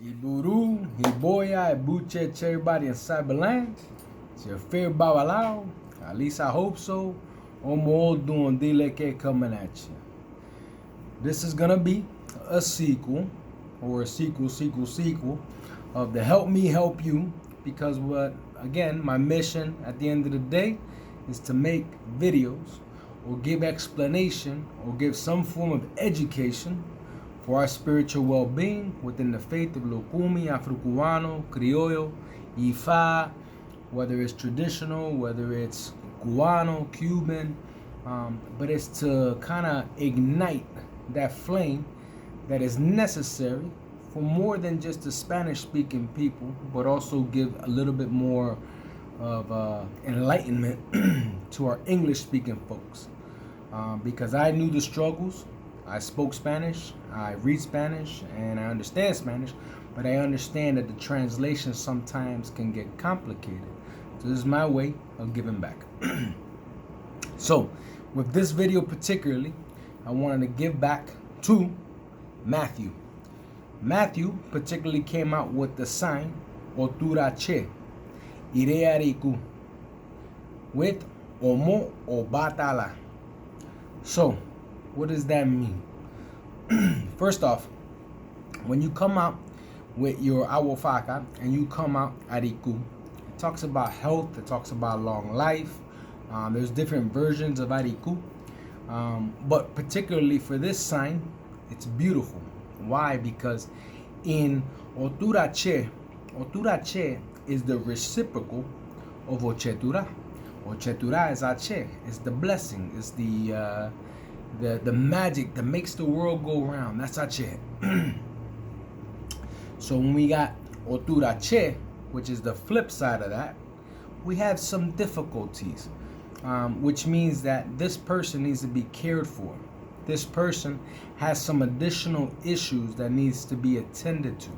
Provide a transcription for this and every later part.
Iburu, Hiboya, Ibuche, everybody in Cyberland. It's your favorite Babalao. At least I hope so. Omo Obatala coming at you. This is gonna be a sequel, or a sequel of the Help Me Help You, because my mission at the end of the day is to make videos or give explanation or give some form of education for our spiritual well-being within the faith of Lukumi, Afro-Cubano, Criollo, Ifa, whether it's traditional, whether it's Cubano, Cuban, but it's to kind of ignite that flame that is necessary for more than just the Spanish-speaking people, but also give a little bit more of enlightenment to our English-speaking folks. Because I knew the struggles. I spoke Spanish, I read Spanish, and I understand Spanish, but I understand that the translation sometimes can get complicated. So this is my way of giving back. So with this video particularly, I wanted to give back to Matthew. Matthew particularly came out with the sign Otura She, Ireariku, with Omo Obatala. So what does that mean? First off, when you come out with your awofaka and you come out ariku, it talks about health, it talks about long life. There's different versions of ariku, but particularly for this sign, it's beautiful. Why? Because in Otura She is the reciprocal of Ochetura. Ochetura is Ache. It's the blessing. It's the magic that makes the world go round. That's Ache. So when we got Otura She, which is the flip side of that, we have some difficulties, which means that this person needs to be cared for. This person has some additional issues that needs to be attended to.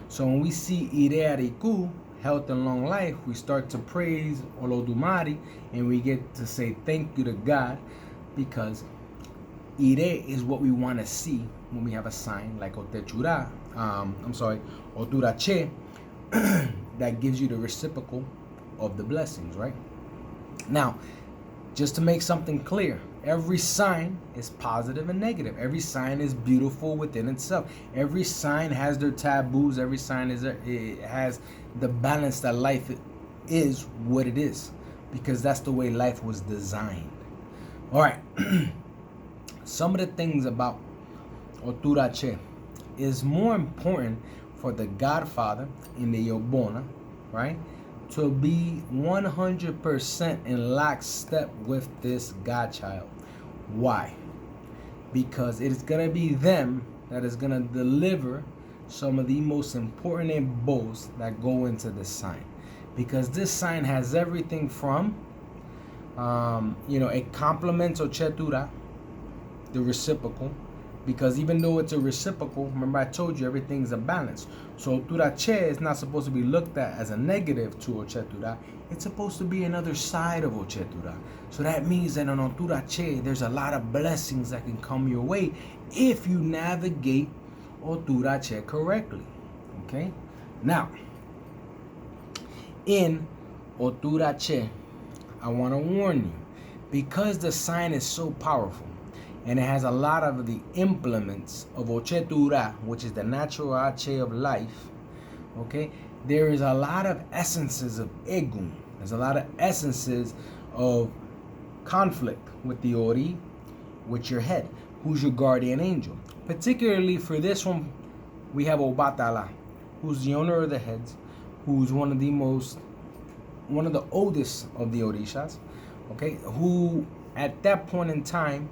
So when we see Ireariku, health and long life, we start to praise Olodumare, and we get to say thank you to God, because Ire is what we want to see when we have a sign like Otura She, that gives you the reciprocal of the blessings, right? Now, just to make something clear, every sign is positive and negative. Every sign is beautiful within itself. Every sign has their taboos. Every sign it has the balance that life is what it is, because that's the way life was designed. All right. Some of the things about Otura She is more important for the Godfather in the Yobona, right, to be 100% in lockstep with this Godchild. Why? Because it's going to be them that is going to deliver some of the most important embos that go into this sign. Because this sign has everything from, it complements Ochetura, the reciprocal, because even though it's a reciprocal, remember I told you everything's a balance. So Otura She is not supposed to be looked at as a negative to Ochetura. It's supposed to be another side of Ochetura. So that means that on Otura She, there's a lot of blessings that can come your way if you navigate Otura She correctly. Okay? Now, in Otura She, I want to warn you, because the sign is so powerful, and it has a lot of the implements of Ochetura, which is the natural Ache of life, okay? There is a lot of essences of Egun. There's a lot of essences of conflict with the Ori, with your head, who's your guardian angel. Particularly for this one, we have Obatala, who's the owner of the heads, who's one of the oldest of the Orishas, okay? Who, at that point in time,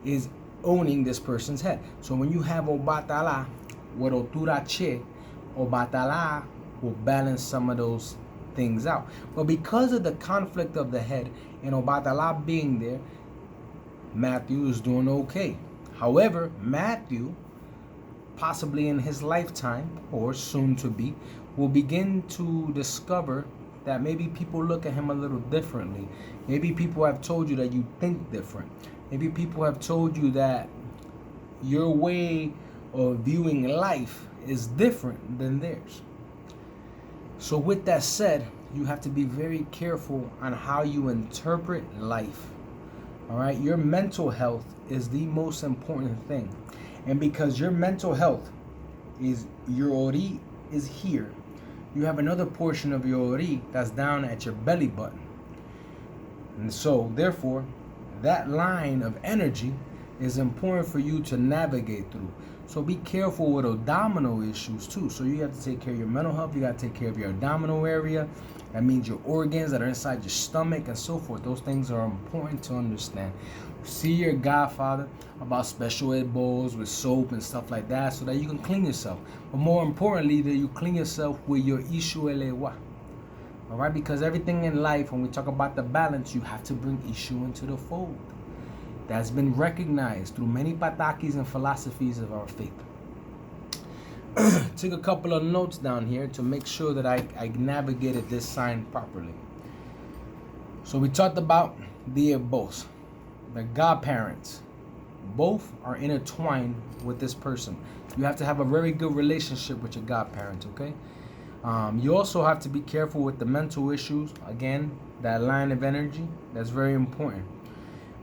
is owning this person's head. So when you have Obatala with Otura She, Obatala will balance some of those things out. But because of the conflict of the head and Obatala being there, Matthew is doing okay. However, Matthew, possibly in his lifetime or soon to be, will begin to discover that maybe people look at him a little differently. Maybe people have told you that you think different. Maybe people have told you that your way of viewing life is different than theirs. So with that said, you have to be very careful on how you interpret life. All right, your mental health is the most important thing. And because your mental health is, your ori is here, you have another portion of your ori that's down at your belly button. And so therefore, that line of energy is important for you to navigate through. So be careful with abdominal issues too. So you have to take care of your mental health. You got to take care of your abdominal area. That means your organs that are inside your stomach and so forth. Those things are important to understand. See your godfather about special ed bowls with soap and stuff like that so that you can clean yourself. But more importantly, that you clean yourself with your ishu elewa. All right, because everything in life, when we talk about the balance, you have to bring ishu into the fold. That's been recognized through many patakis and philosophies of our faith. Took a couple of notes down here to make sure that I navigated this sign properly. So we talked about the both, the godparents. Both are intertwined with this person. You have to have a very good relationship with your godparents, okay? You also have to be careful with the mental issues. Again, that line of energy, that's very important.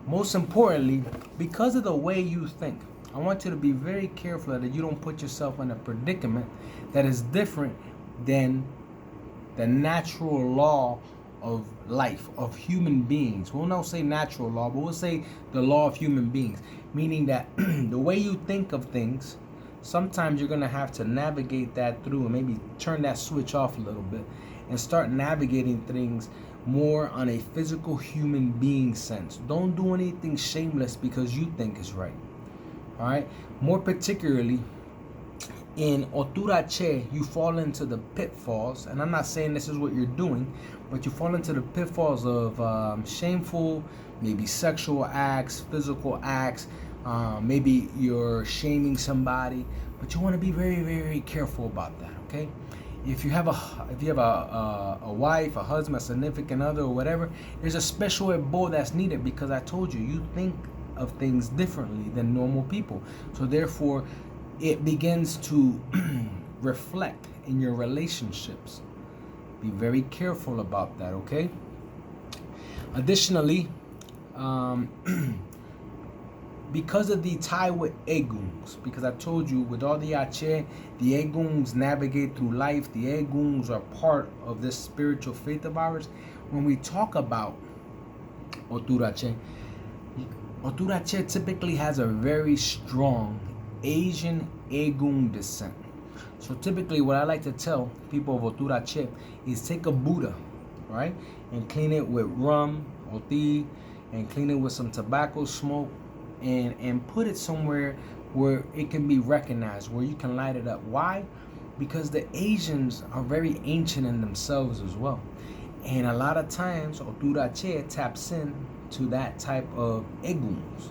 Most importantly, because of the way you think, I want you to be very careful that you don't put yourself in a predicament that is different than the natural law of life, of human beings. We'll not say natural law, but we'll say the law of human beings. Meaning that the way you think of things, sometimes you're going to have to navigate that through and maybe turn that switch off a little bit and start navigating things more on a physical human being sense. Don't do anything shameless because you think is right. All right. More particularly, in Otura She, you fall into the pitfalls, and I'm not saying this is what you're doing, but you fall into the pitfalls of shameful, maybe sexual acts, physical acts. Maybe you're shaming somebody, but you want to be very, very careful about that. Okay. If you have a wife, a husband, a significant other, or whatever, there's a special ebo that's needed because I told you, you think of things differently than normal people. So therefore, it begins to reflect in your relationships. Be very careful about that, okay? Additionally, because of the tie with eguns, because I told you with all the ache, the eguns navigate through life. The eguns are part of this spiritual faith of ours. When we talk about Otura She, Otura She typically has a very strong Asian egun descent. So typically what I like to tell people of Otura She is take a Buddha, right, and clean it with rum, oti, and clean it with some tobacco smoke, and put it somewhere where it can be recognized, where you can light it up. Why? Because the Asians are very ancient in themselves as well. And a lot of times, Otura She taps in to that type of eguns.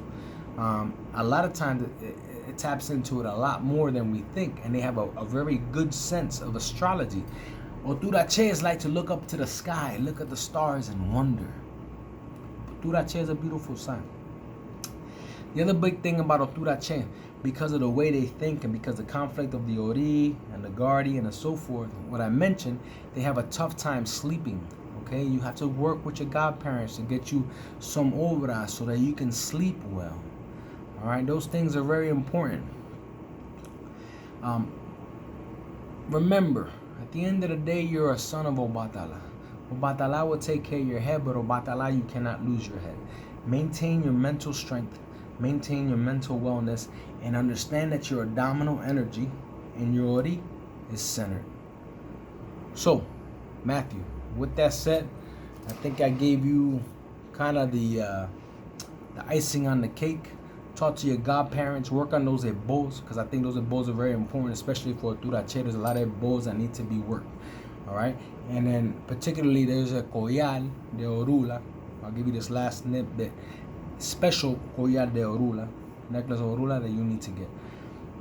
A lot of times, it taps into it a lot more than we think. And they have a very good sense of astrology. Otura She is like to look up to the sky, look at the stars and wonder. Otura She is a beautiful sign. The other big thing about Otura She, because of the way they think and because of the conflict of the Ori and the Guardian and so forth, what I mentioned, they have a tough time sleeping. Okay, you have to work with your godparents to get you some obra so that you can sleep well. All right, those things are very important. Remember, at the end of the day, you're a son of Obatala. Obatala will take care of your head, but Obatala, you cannot lose your head. Maintain your mental strength. Maintain your mental wellness and understand that your abdominal energy and your ori is centered. So, Matthew, with that said, I think I gave you kind of the icing on the cake. Talk to your godparents, work on those ebos, because I think those ebos are very important, especially for Otura She. There's a lot of ebos that need to be worked. All right, and then particularly there's a collar de orula. I'll give you this last bit. Special collar de orula, necklace of orula that you need to get.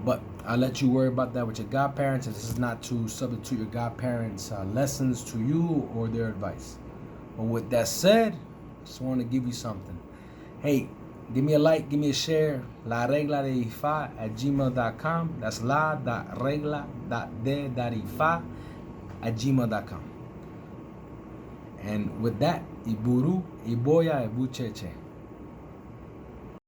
But I'll let you worry about that with your godparents. This is not to substitute your godparents' lessons to you or their advice. But with that said, I just want to give you something. Hey, Give me a like, give me a share. La Regla de Ifa at gmail.com. That's la.regla.de.ifa at gmail.com. And with that, Iburu, Iboya, Ibucheche.